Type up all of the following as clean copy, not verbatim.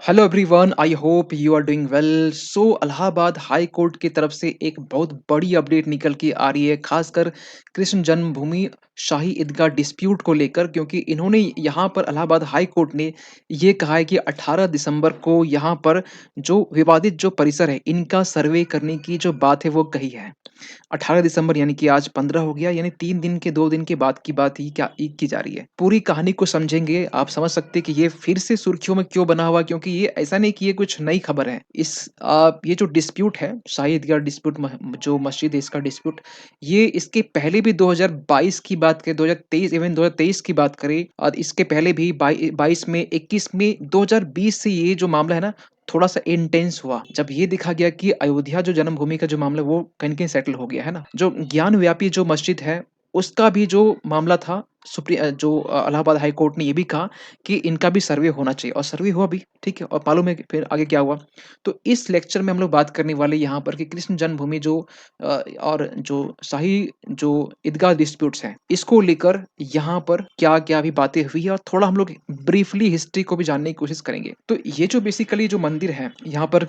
Hello everyone, I hope you are doing well. So Allahabad high court की तरफ से एक बहुत बड़ी अपडेट निकल के आ रही है, खासकर कृष्ण जन्मभूमि शाही ईदगाह डिस्प्यूट को लेकर, क्योंकि इन्होंने यहाँ पर इलाहाबाद हाई कोर्ट ने ये कहा है कि 18 दिसंबर को यहाँ पर जो विवादित जो परिसर है इनका सर्वे करने की जो बात है वो कही है। 18 दिसंबर यानी कि आज 15 हो गया, यानी 3 दिन के 2 दिन के बाद की बात ही क्या की जा रही है। पूरी कहानी को समझेंगे, आप समझ सकते हैं कि ये फिर से सुर्खियों में क्यों बना हुआ, क्योंकि ये ऐसा नहीं कि ये कुछ नई खबर है। ये जो डिस्प्यूट है, शाही ईदगाह डिस्प्यूट जो मस्जिद है इसका डिस्प्यूट, ये इसके पहले भी 2022 की बात करें, 2023, इवन 2023 की बात करें, और इसके पहले भी 22 में, 21 में, 2020 से ये जो मामला है ना, थोड़ा-सा इंटेंस हुआ। जब ये देखा गया कि अयोध्या जो जन्मभूमि का जो मामला है वो कहीं न कहीं सेटल हो गया, है ना? जो ज्ञानव्यापी जो मस्जिद है, उसका भी जो मामला था, इलाहाबाद हाई कोर्ट ने ये भी कहा कि इनका भी सर्वे होना चाहिए, और सर्वे हुआ भी, ठीक है? और मालूम है कि फिर आगे क्या हुआ? तो इस लेक्चर में हम लोग बात करने वाले यहाँ पर कि कृष्ण जन्मभूमि और जो शाही जो ईदगाह डिस्प्यूट्स हैं, इसको लेकर यहाँ पर क्या-क्या अभी बातें हुई है, और थोड़ा हम लोग ब्रीफली हिस्ट्री को भी जानने की कोशिश करेंगे। तो ये जो बेसिकली जो मंदिर है, यहाँ पर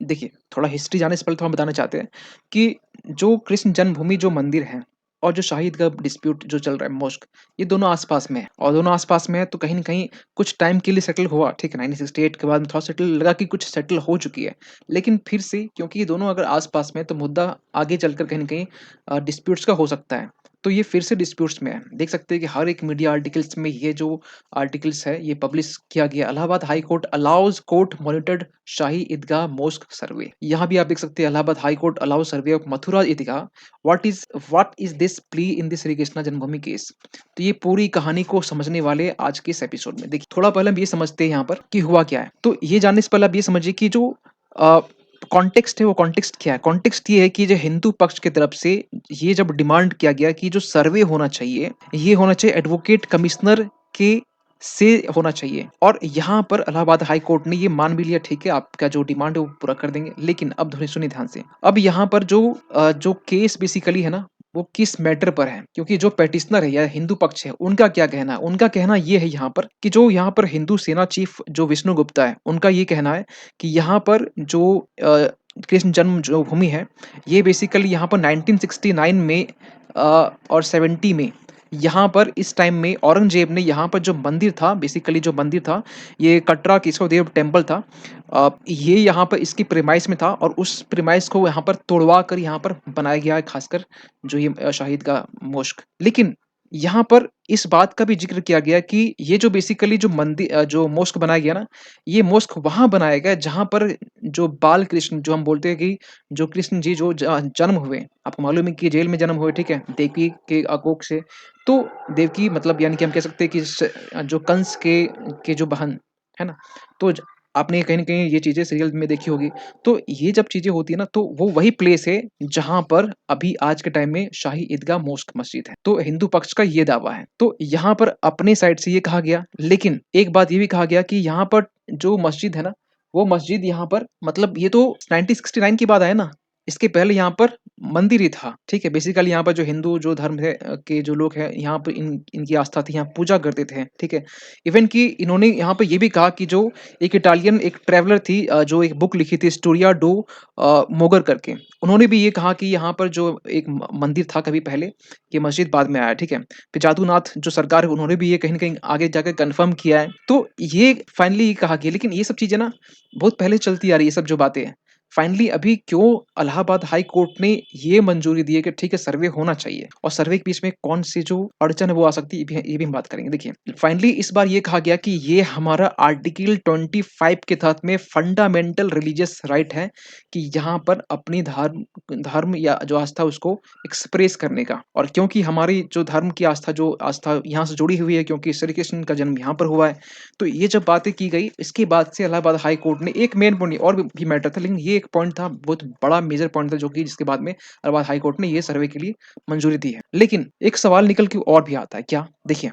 देखिए, थोड़ा हिस्ट्री जानने से पहले तो हम बताना चाहते हैं कि जो कृष्ण जन्मभूमि जो मंदिर है और जो शाही ईदगाह डिस्प्यूट जो चल रहा है, मॉस्क, ये दोनों आस-पास में है, और दोनों आस-पास में है तो कहीं न कहीं कुछ टाइम के लिए सेटल हुआ, ठीक है? 1968 के बाद में थोड़ा सेटल लगा कि कुछ सेटल हो चुकी है। लेकिन फिर से, क्योंकि ये दोनों अगर आस-पास में है तो मुद्दा आगे चलकर कहीं न कहीं डिस्प्यूट्स का हो सकता है। तो ये फिर से डिस्प्यूट्स में है। देख सकते हैं कि हर एक मीडिया आर्टिकल्स में ये जो आर्टिकल्स है ये पब्लिश किया गया। Allahabad high court allows court monitored Shahi Idgah mosque survey. यहाँ भी आप देख सकते हैं, Allahabad high court allow survey of Mathura Idgah. What is this plea in this Shri Krishna Janmabhoomi case. तो ये पूरी कहानी को समझने वाले आज के इस एपिसोड में। देखिए, थोड़ा पहले हम ये समझते हैं यहाँ पर कि हुआ क्या है। तो ये जानने से पहले आप ये समझिए कि जो कॉन्टेक्स्ट है, वो कॉन्टेक्स्ट क्या है। कॉन्टेक्स्ट ये है कि जो हिंदू पक्ष की तरफ से ये जब डिमांड किया गया कि जो सर्वे होना चाहिए, ये होना चाहिए एडवोकेट कमिश्नर के से होना चाहिए, और यहाँ पर इलाहाबाद हाई कोर्ट ने ये मान भी लिया, ठीक है, आपका जो डिमांड है वो पूरा कर देंगे। लेकिन अब सुनिए ध्यान से, अब यहाँ पर जो केस बेसिकली है ना, वो किस मैटर पर है, क्योंकि जो पेटिशनर है या हिंदू पक्ष है, उनका क्या कहना है। उनका कहना ये है यहाँ पर कि जो यहाँ पर हिंदू सेना चीफ जो विष्णु गुप्ता है, उनका ये कहना है कि यहाँ पर जो कृष्ण जन्म जो भूमि है, ये बेसिकली यहाँ पर 1969 में और 70 में, यहाँ पर इस टाइम में औरंगजेब ने यहाँ पर जो मंदिर था, बेसिकली जो मंदिर था, ये कटरा केशव देव टेम्पल था। ये यहाँ पर इसकी प्रेमाइस में था, और उस प्रेमाइस को यहाँ पर तोड़वा कर यहाँ पर बनाया गया है, खासकर जो ये शाहिद का मोस्क। लेकिन यहाँ पर इस बात का भी ज़िक्र किया गया कि ये जो बेसिकली जो मोस्क बनाया गया ना, ये मोस्क वहाँ बनाया गया जहाँ पर जो बाल कृष्ण, जो हम बोलते हैं कि जो कृष्ण जी जो जन्म हुए, आपको मालूम है कि जेल में जन्म हुए, ठीक है? देवकी के कोख से। तो देवकी मतलब यानी कि हम कह सकते हैं कि जो कंस के जो बहन, है ना? तो आपने कहीं न कहीं ये चीज़ें सीरियल में देखी होगी। तो ये जब चीज़ें होती है ना, तो वो वही प्लेस है जहाँ पर अभी आज के टाइम में शाही ईदगाह मोस्क मस्जिद है। तो हिंदू पक्ष का ये दावा है। तो यहाँ पर अपने साइड से ये कहा गया, लेकिन एक बात ये भी कहा गया कि यहाँ पर जो मस्जिद है ना, वो मस्जिद यहाँ पर मतलब ये तो 1969 की बात है ना, इसके पहले यहाँ पर मंदिर ही था, ठीक है? बेसिकली यहाँ पर जो हिंदू जो धर्म है के जो लोग हैं, यहाँ पे इनकी आस्था थी, यहाँ पूजा करते थे, ठीक है? इवन कि इन्होंने यहाँ पे ये भी कहा कि जो एक इटालियन एक ट्रैवलर थी, जो एक बुक लिखी थी स्टोरिया डो मोगर करके। उन्होंने भी ये कहा कि यहाँ पर जो एक मंदिर था कभी पहले, ये मस्जिद बाद में आया, ठीक है? फिर जादूनाथ जो सरकार है, उन्होंने भी ये कहीं न कहीं आगे जाके कन्फर्म किया है। तो ये फाइनली ये कहा गया, लेकिन ये सब चीज़ें ना बहुत पहले चलती आ रही है, ये सब जो बातें हैं। फाइनली अभी क्यों इलाहाबाद हाई कोर्ट ने ये मंजूरी दी है कि ठीक है, सर्वे होना चाहिए, और सर्वे के बीच में कौन-सी जो अड़चन है वो आ सकती है, ये भी हम बात करेंगे। देखिए, फाइनली इस बार ये कहा गया कि ये हमारा आर्टिकल 25 के तहत में फंडामेंटल रिलीजियस राइट है कि यहाँ पर अपनी धर्म धर्म या जो आस्था उसको एक्सप्रेस करने का। और क्योंकि हमारी जो धर्म की आस्था यहाँ से जुड़ी हुई है, क्योंकि श्री कृष्ण का जन्म यहाँ पर हुआ है। तो ये जब बातें की गई, इसके बाद से इलाहाबाद हाई कोर्ट ने एक मेन पॉइंट, और भी मैटर था, लेकिन ये एक पॉइंट था, बहुत बड़ा मेजर पॉइंट था, जो कि जिसके बाद में इलाहाबाद हाई कोर्ट ने ये सर्वे के लिए मंजूरी दी है। लेकिन एक सवाल निकल के और भी आता है, क्या? देखिए,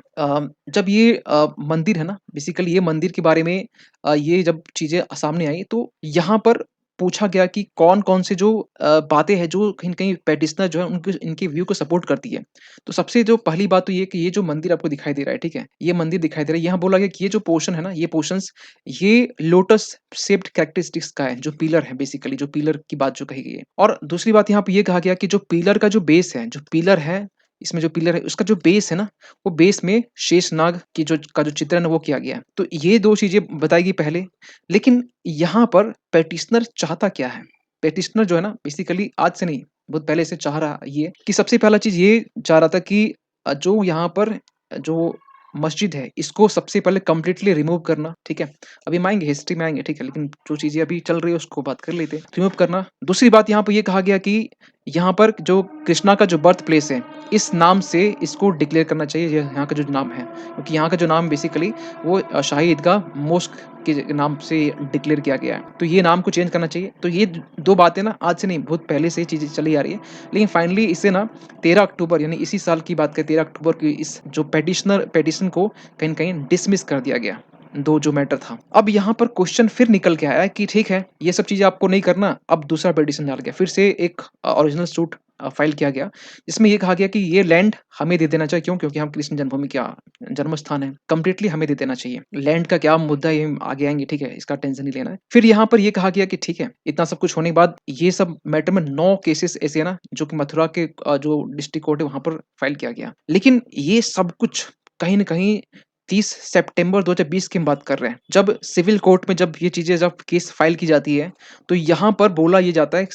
जब ये मंदिर है ना, बेसिकली ये मंदिर के बारे में ये जब चीज़ें सामने आई, तो यहाँ पर पूछा गया कि कौन-कौन से जो बातें हैं जो कहीं न कहीं पेटिशनर जो है उनके इनके व्यू को सपोर्ट करती है। तो सबसे जो पहली बात तो ये कि ये जो मंदिर आपको दिखाई दे रहा है, ठीक है? ये मंदिर दिखाई दे रहा है, यहाँ बोला गया कि ये जो पोर्शन है ना, ये पोर्शन्स ये लोटस शेप्ड कैरेक्टरिस्टिक्स का है, जो पिलर है बेसिकली, जो पिलर की बात जो कही गई है। और दूसरी बात यहाँ पे ये कहा गया कि जो पिलर का जो बेस है, जो पिलर है, इसमें जो पिलर है, उसका जो बेस है ना, वो बेस में शेषनाग की जो चित्रण है वो किया गया है। तो ये 2 चीज़ें बताई गई पहले, लेकिन यहाँ पर पेटिशनर चाहता क्या है? पेटिशनर जो है ना बेसिकली आज से नहीं, बहुत पहले से चाह रहा ये कि सबसे पहला चीज़ ये चाह रहा था कि जो यहाँ पर जो मस्जिद है, इसको सबसे पहले कंप्लीटली रिमूव करना, ठीक है? अभी हम आएँगे, हिस्ट्री में आएँगे, ठीक है? लेकिन जो चीज़ें अभी चल रही है उसको बात कर लेते हैं। रिमूव करना, दूसरी बात यहाँ पे ये कहा गया कि यहाँ पर जो कृष्णा का जो बर्थ प्लेस है, इस नाम से इसको डिक्लेयर करना चाहिए, ये यहाँ का जो नाम है। क्योंकि यहाँ का जो नाम बेसिकली वो शाही ईदगाह मोस्क के नाम से डिक्लेयर किया गया है। तो ये नाम को चेंज करना चाहिए। तो ये 2 बातें ना आज से नहीं, बहुत पहले से ये चीज़ें चली आ रही है। लेकिन फाइनली इसे ना 13 अक्टूबर यानी इसी साल की बात करें, 13 अक्टूबर की इस जो पेटिशन को कहीं न कहीं डिसमिस कर दिया गया। 2 जो मैटर था। अब यहाँ पर क्वेश्चन फिर निकल के आया है कि ठीक है, ये सब चीज़ें आपको नहीं करना, अब दूसरा पिटीशन डाला गया। फिर से एक ओरिजिनल सूट फाइल किया गया, जिसमें ये कहा गया कि ये लैंड हमें दे देना चाहिए। क्यों? क्योंकि हम कृष्ण जन्मभूमि का जन्म स्थान है, कंप्लीटली हमें दे देना चाहिए। लैंड का क्या मुद्दा है, ये हम आगे आएँगे, ठीक है? इसका टेंशन नहीं लेना है। फिर यहाँ पर ये कहा गया कि ठीक है, इतना सब कुछ होने के बाद ये सब मैटर में 9 केसेस ऐसे है ना, जो कि मथुरा के जो डिस्ट्रिक्ट कोर्ट है, वहाँ पर फाइल किया गया। लेकिन ये सब कुछ कहीं न कहीं 30 सितंबर 2020 की हम बात कर रहे हैं। जब सिविल कोर्ट में जब ये चीज़ें जब केस फाइल की जाती है, तो यहाँ पर बोला ये जाता है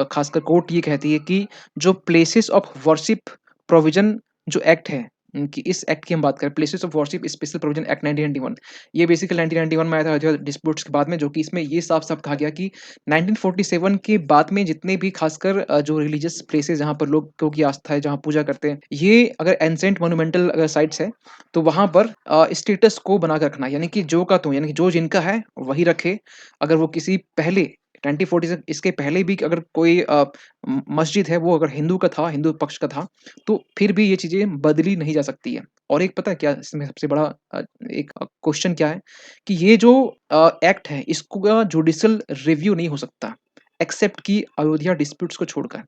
खासकर कोर्ट ये कहती है कि जो प्लेसेस ऑफ वर्शिप प्रोविज़न जो एक्ट है, कि इस एक्ट की हम बात करें, places of worship special provision act 1991, ये बेसिकली 1991 में आया था अयोध्या डिस्प्यूट्स के बाद में, जो कि इसमें ये साफ-साफ कहा गया कि 1947 के बाद में जितने भी खासकर जो रिलीजियस प्लेसेस जहाँ पर लोगों की आस्था है, जहाँ पूजा करते हैं, ये अगर एन्शिएंट मोन्यूमेंटल अगर साइट्स है, तो वहाँ पर स्टेटस को बना के रखना, यानी कि जो का त्यों, यानी कि जो जिनका है वही रखे। अगर वो किसी पहले 1940 से इसके पहले भी अगर कोई मस्जिद है वो अगर हिंदू का था, हिंदू पक्ष का था, तो फिर भी ये चीज़ें बदली नहीं जा सकती है। और एक पता है क्या इसमें सबसे बड़ा एक क्वेश्चन क्या है कि ये जो एक्ट है इसका जुडिशियल रिव्यू नहीं हो सकता, एक्सेप्ट कि अयोध्या डिस्प्यूट्स को छोड़कर।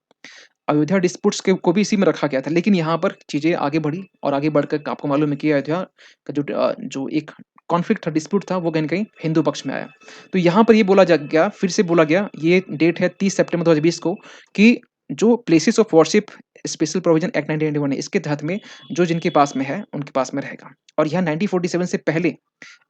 अयोध्या डिस्प्यूट्स के को भी इसी में रखा गया था, लेकिन यहाँ पर चीज़ें आगे बढ़ी और आगे बढ़कर आपको मालूम है कि अयोध्या का जो एक कॉन्फ्लिक्ट था, डिस्प्यूट था, वो कहीं न कहीं हिंदू पक्ष में आया। तो यहाँ पर ये बोला जा गया, फिर से बोला गया, ये डेट है 30 सितंबर 2020 को, कि जो places of worship special provision act 1991 है, इसके तहत में जो जिनके पास में है, उनके पास में रहेगा। और यहाँ 1947 से पहले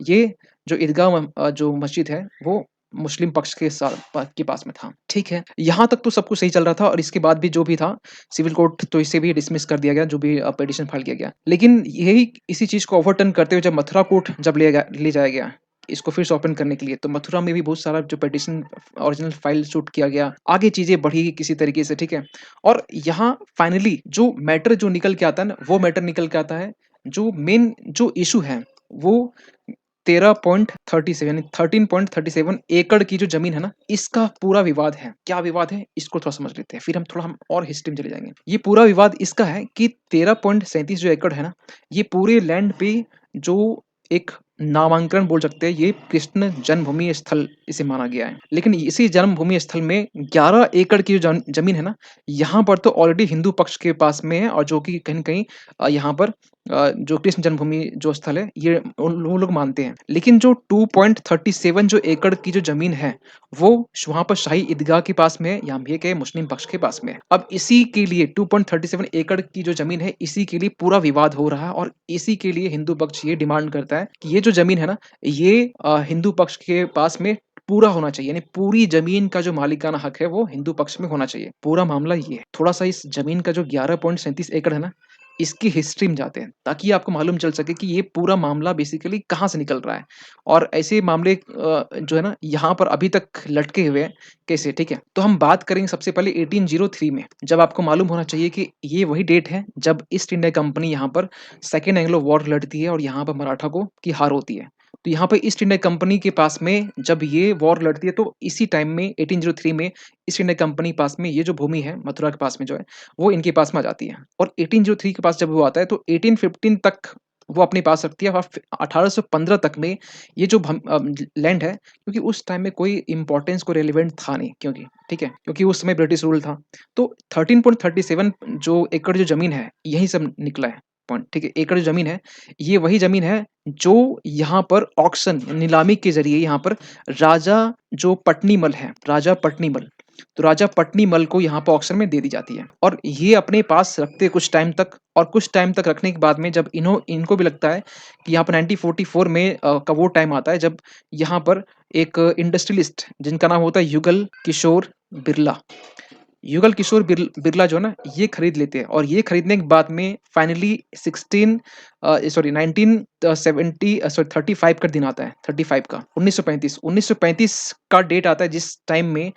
ये जो ईदगाह जो मस्जिद है, वो मुस्लिम पक्ष के के पास में था। ठीक है, यहाँ तक तो सब कुछ सही चल रहा था और इसके बाद भी जो भी था, सिविल कोर्ट तो इसे भी डिसमिस कर दिया गया, जो भी पिटीशन फाइल किया गया। लेकिन यही इसी चीज़ को ओवरटर्न करते हुए जब मथुरा कोर्ट जब ले जाया गया, इसको फिर से ओपन करने के लिए, तो मथुरा में भी बहुत सारा जो पिटीशन ओरिजिनल फाइल शूट किया गया। आगे चीज़ें बढ़ी किसी तरीके से, ठीक है? और यहाँ फाइनली जो मैटर जो निकल के आता है ना, वो मैटर निकल के आता है, जो मेन जो इश्यू है, वो 13.37 यानी 13.37 एकड़ की जो ज़मीन है ना, इसका पूरा विवाद है। क्या विवाद है? इसको थोड़ा समझ लेते हैं, फिर हम और हिस्ट्री में चले जाएँगे। ये पूरा विवाद इसका है कि 13.37 जो एकड़ है ना, ये पूरे लैंड पे जो एक नामांकन बोल सकते हैं, ये कृष्ण जन्मभूमि स्थल इसे माना गया है। लेकिन इसी जन्मभूमि स्थल में 11 एकड़ की जो ज़मीन है ना, यहाँ पर तो ऑलरेडी हिंदू पक्ष के पास में है और जो कि कहीं न कहीं यहाँ पर जो कृष्ण जन्मभूमि जो स्थल है, ये वो लोग मानते हैं। लेकिन जो 2.37 जो एकड़ की जो ज़मीन है, वो वहाँ पर शाही ईदगाह के पास में है, या हम ये कहें मुस्लिम पक्ष के पास में है। अब इसी के लिए 2.37 एकड़ की जो ज़मीन है, इसी के लिए पूरा विवाद हो रहा है और इसी के लिए हिंदू पक्ष ये डिमांड करता है कि ये जो ज़मीन है ना, ये हिंदू पक्ष के पास में पूरा होना चाहिए, यानी पूरी ज़मीन का जो मालिकाना हक है, वो हिंदू पक्ष में होना चाहिए। पूरा मामला ये है। थोड़ा-सा इस ज़मीन का जो 11.37 एकड़ है ना, इसकी हिस्ट्री में जाते हैं, ताकि आपको मालूम चल सके कि ये पूरा मामला बेसिकली कहाँ से निकल रहा है और ऐसे मामले जो है ना, यहाँ पर अभी तक लटके हुए हैं, कैसे, ठीक है? तो हम बात करेंगे सबसे पहले 1803 में, जब आपको मालूम होना चाहिए कि ये वही डेट है, जब ईस्ट इंडिया कंपनी यहाँ पर सेकंड एंग्लो वॉर लड़ती है और यहाँ पर मराठा को की हार होती है। तो यहाँ पे ईस्ट इंडिया कंपनी के पास में जब ये वॉर लड़ती है, तो इसी टाइम में 1803 में ईस्ट इंडिया कंपनी पास में ये जो भूमि है, मथुरा के पास में जो है, वो इनके पास में आ जाती है और 1803 के पास जब वो आता है तो 1815 तक वो अपने पास रखती है और फ़िर 1815 तक में ये जो लैंड है, क्योंकि उस टाइम में कोई इम्पोर्टेंस, कोई रेलेवेंट था नहीं, क्योंकि ठीक है? क्योंकि उस समय ब्रिटिश रूल था। तो 13.37 जो एकड़ जो ज़मीन है, यही सब निकला है पॉइंट, ठीक है? एकड़ जो ज़मीन है, ये वही ज़मीन है जो यहाँ पर ऑक्शन नीलामी के ज़रिए यहाँ पर राजा जो पटनीमल है, राजा पटनीमल, तो राजा पटनीमल को यहाँ पे ऑक्शन में दे दी जाती है और ये अपने पास रखते हैं कुछ टाइम तक, और कुछ टाइम तक रखने के बाद में जब इनको भी लगता है कि यहाँ पर 1944 में का वो टाइम आता है जब यहाँ पर एक इंडस्ट्रियलिस्ट जिनका नाम होता है युगल किशोर बिरला। युगल किशोर बिरला जो है ना, ये खरीद लेते हैं और ये खरीदने के बाद में फाइनली 35 का दिन आता है, 35 का 1935 का डेट आता है जिस टाइम में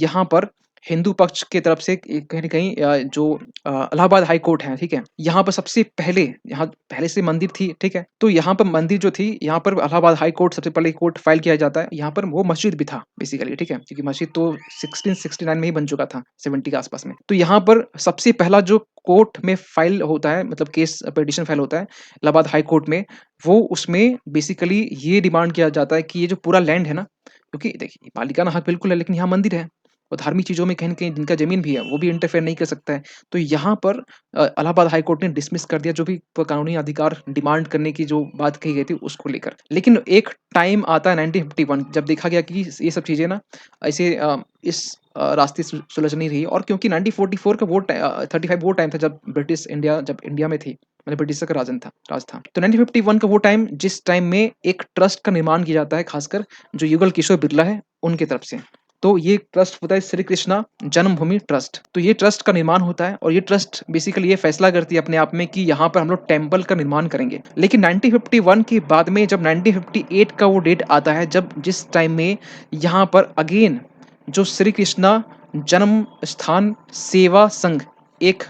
यहाँ पर हिंदू पक्ष की तरफ से कहीं न कहीं जो इलाहाबाद हाई कोर्ट है, ठीक है? यहाँ पर सबसे पहले, यहाँ पहले से मंदिर थी, ठीक है? तो यहाँ पर मंदिर जो थी, यहाँ पर इलाहाबाद हाई कोर्ट सबसे पहले कोर्ट फाइल किया जाता है। यहाँ पर वो मस्जिद भी था बेसिकली, ठीक है? क्योंकि मस्जिद तो 1669 में ही बन चुका था, 70 के आस-पास में। तो यहाँ पर सबसे पहला जो कोर्ट में फाइल होता है, मतलब केस पिटीशन फाइल होता है इलाहाबाद हाई कोर्ट में, वो उसमें बेसिकली ये डिमांड किया जाता है कि ये जो पूरा लैंड है ना, क्योंकि देखिए मालिकाना हक बिल्कुल है, लेकिन यहाँ मंदिर है और धार्मिक चीज़ों में कहीं न कहीं जिनका ज़मीन भी है, वो भी इंटरफेयर नहीं कर सकता है। तो यहाँ पर इलाहाबाद हाई कोर्ट ने डिसमिस कर दिया जो भी कानूनी अधिकार डिमांड करने की जो बात कही गई थी उसको लेकर। लेकिन एक टाइम आता है 1951 जब देखा गया कि ये सब चीज़ें ना ऐसे इस रास्ते सुलझ नहीं रही, और क्योंकि 1944 का 35 वो टाइम था जब जब इंडिया में थी, मतलब ब्रिटिशर का राज था। तो 1951 का वो टाइम जिस टाइम में एक ट्रस्ट का निर्माण किया जाता है, खासकर जो युगल किशोर बिरला है, उनकी तरफ से। तो ये ट्रस्ट होता है श्री कृष्णा जन्मभूमि ट्रस्ट। तो ये ट्रस्ट का निर्माण होता है और ये ट्रस्ट बेसिकली ये फैसला करती है अपने आप में कि यहाँ पर हम लोग टेम्पल का निर्माण करेंगे। लेकिन 1951 के बाद में जब 1958 का वो डेट आता है, जब जिस टाइम में यहाँ पर अगेन जो श्री कृष्णा जन्म स्थान सेवा संघ एक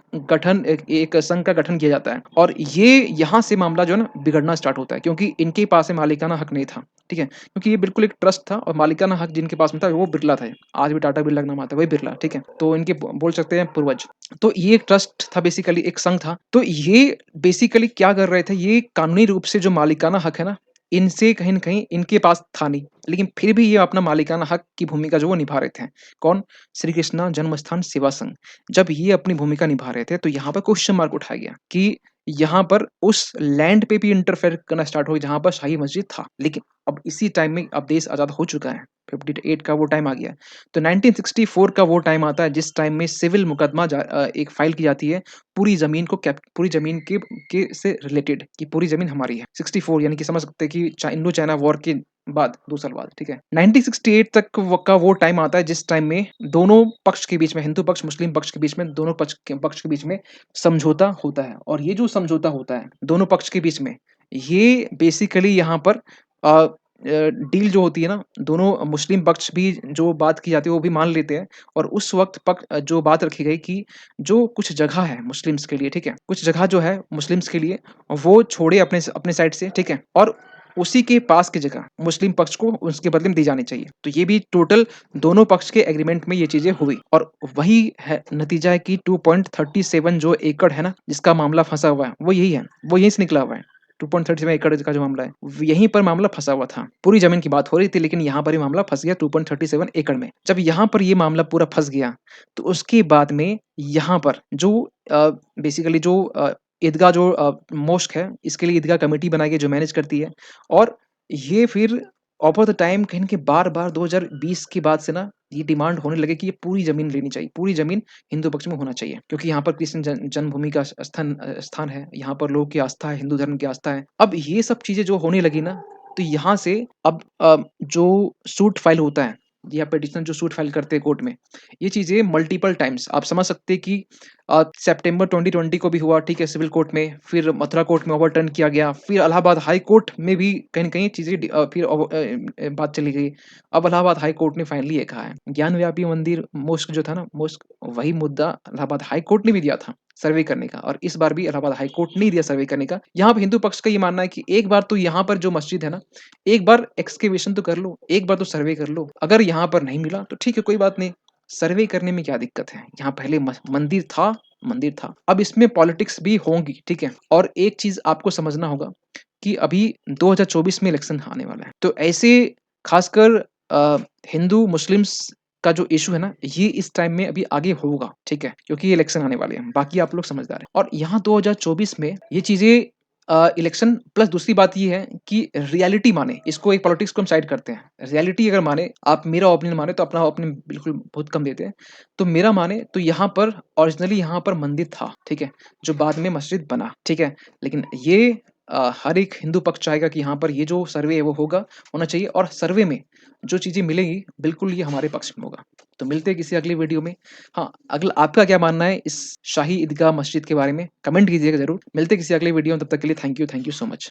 संघ का गठन किया जाता है और ये यहाँ से मामला जो है ना बिगड़ना स्टार्ट होता है, क्योंकि इनके पास में मालिकाना हक नहीं था, ठीक है? क्योंकि ये बिल्कुल एक ट्रस्ट था और मालिकाना हक जिनके पास में था वो बिरला था। आज भी टाटा बिरला का नाम आता है, वही बिरला, ठीक है? तो इनके बोल सकते हैं पूर्वज। तो ये एक ट्रस्ट था बेसिकली, एक संघ था। तो ये बेसिकली क्या कर रहे थे, ये कानूनी रूप से जो मालिकाना हक है ना, इनसे कहीं न कहीं इनके पास था नहीं। लेकिन फिर भी ये अपना मालिकाना हक की भूमिका जो वो निभा रहे थे। कौन? श्री कृष्णा जन्मस्थान सेवा संघ। जब ये अपनी भूमिका निभा रहे थे, तो यहाँ पर क्वेश्चन मार्क उठाया गया कि यहाँ पर उस लैंड पे भी इंटरफेयर करना स्टार्ट हो गया जहाँ पर शाही मस्जिद था। लेकिन अब इसी टाइम में अब देश आज़ाद हो चुका है। 58 का वो टाइम आ गया है। तो 1964 का वो टाइम आता है जिस टाइम में सिविल मुकदमा एक फाइल की जाती है पूरी ज़मीन के से रिलेटेड कि पूरी ज़मीन हमारी है। 64 यानी कि समझ सकते हैं कि इंडो चाइना वॉर के बाद 2 साल बाद, ठीक है? 1968 तक का वो टाइम आता है जिस टाइम में दोनों पक्ष के बीच में, हिंदू पक्ष, मुस्लिम पक्ष के बीच में, दोनों पक्ष के बीच में समझौता होता है और ये जो समझौता होता है दोनों पक्ष के बीच में, ये बेसिकली यहाँ पर डील जो होती है ना, दोनों मुस्लिम पक्ष भी जो बात की जाती है वो भी मान लेते हैं और उस वक़्त जो बात रखी गई कि जो कुछ जगह है मुस्लिम्स के लिए, ठीक है? कुछ जगह जो है मुस्लिम्स के लिए वो छोड़े अपने साइड से, ठीक है? और उसी के पास की जगह मुस्लिम पक्ष को उसके बदले में दी जानी चाहिए। तो ये भी टोटल दोनों पक्ष के एग्रीमेंट में ये चीज़ें हुई और वही है नतीजा है कि 2.37 जो एकड़ है ना, जिसका मामला फँसा हुआ है, वो यही है। वो यहीं से निकला हुआ है। 2.37 एकड़ का जो मामला है, यहीं पर मामला फँसा हुआ था। पूरी ज़मीन की बात हो रही थी लेकिन यहाँ पर ये मामला फँस गया 2.37 एकड़ में। जब यहाँ पर ये मामला पूरा फँस गया, तो उसके बाद में यहाँ पर जो बेसिकली जो ईदगाह जो मोस्क है, इसके लिए ईदगाह कमेटी बनाई गई जो मैनेज करती है और ये फिर ओवर द टाइम कहीं न कहीं बार-बार 2020 के बाद से ना ये डिमांड होने लगे कि ये पूरी ज़मीन लेनी चाहिए, पूरी ज़मीन हिंदू पक्ष में होना चाहिए। क्योंकि यहाँ पर कृष्ण जन्मभूमि का स्थान है, यहाँ पर लोगों की आस्था है, हिंदू धर्म की आस्था है। अब ये सब चीज़ें जो होने लगी ना, तो यहाँ से अब जो सूट फाइल होता है या पिटीशन जो सूट फाइल करते हैं कोर्ट में, ये चीज़ें मल्टीपल टाइम्स आप समझ सकते हैं कि सितंबर 2020 को भी हुआ, ठीक है, सिविल कोर्ट में, फिर मथुरा कोर्ट में ओवरटर्न किया गया, फिर इलाहाबाद हाई कोर्ट में भी कहीं न कहीं चीज़ें बात चली गई। अब इलाहाबाद हाई कोर्ट ने फाइनली ये कहा है, ज्ञानव्यापी मंदिर मोस्क जो था ना, मोस्क वही मुद्दा इलाहाबाद हाई कोर्ट ने भी दिया था सर्वे करने का और इस बार भी इलाहाबाद हाई कोर्ट ने ही दिया सर्वे करने का। यहाँ पे हिंदू पक्ष का ये मानना है कि एक बार तो यहाँ पर जो मस्जिद है ना, एक बार एक्सकवेशन तो कर लो, एक बार तो सर्वे कर लो। अगर यहाँ पर नहीं मिला तो ठीक है, कोई बात नहीं। सर्वे करने में क्या दिक्कत है? यहाँ पहले मंदिर था, मंदिर था। अब इसमें पॉलिटिक्स भी होंगी, ठीक है? और एक चीज़ आपको समझना होगा कि अभी 2024 में इलेक्शन आने वाला है। तो ऐसे खासकर अ, हिंदू मुस्लिम्स का जो इश्यू है ना, ये इस टाइम में अभी आगे होगा, ठीक है? क्योंकि ये इलेक्शन आने वाले हैं, बाकी आप लोग समझदार हैं। और यहाँ 2024 में ये चीज़ें इलेक्शन प्लस दूसरी बात ये है कि रियलिटी माने, इसको एक पॉलिटिक्स को हम साइड करते हैं। रियलिटी अगर माने, आप मेरा ओपिनियन माने तो अपना ओपिनियन बिल्कुल बहुत कम देते हैं। तो मेरा माने तो यहाँ पर ओरिजिनली यहाँ पर मंदिर था, ठीक है? जो बाद में मस्जिद बना, ठीक है? लेकिन ये हर एक हिंदू पक्ष चाहेगा कि यहाँ पर ये जो सर्वे है वो होना चाहिए और सर्वे में जो चीज़ें मिलेंगी, बिल्कुल ये हमारे पक्ष में होगा। तो मिलते हैं किसी अगली वीडियो में। हाँ, अगला आपका क्या मानना है इस शाही ईदगाह मस्जिद के बारे में? कमेंट कीजिएगा ज़रूर। मिलते हैं किसी अगली वीडियो में, तब तक के लिए थैंक यू सो मच।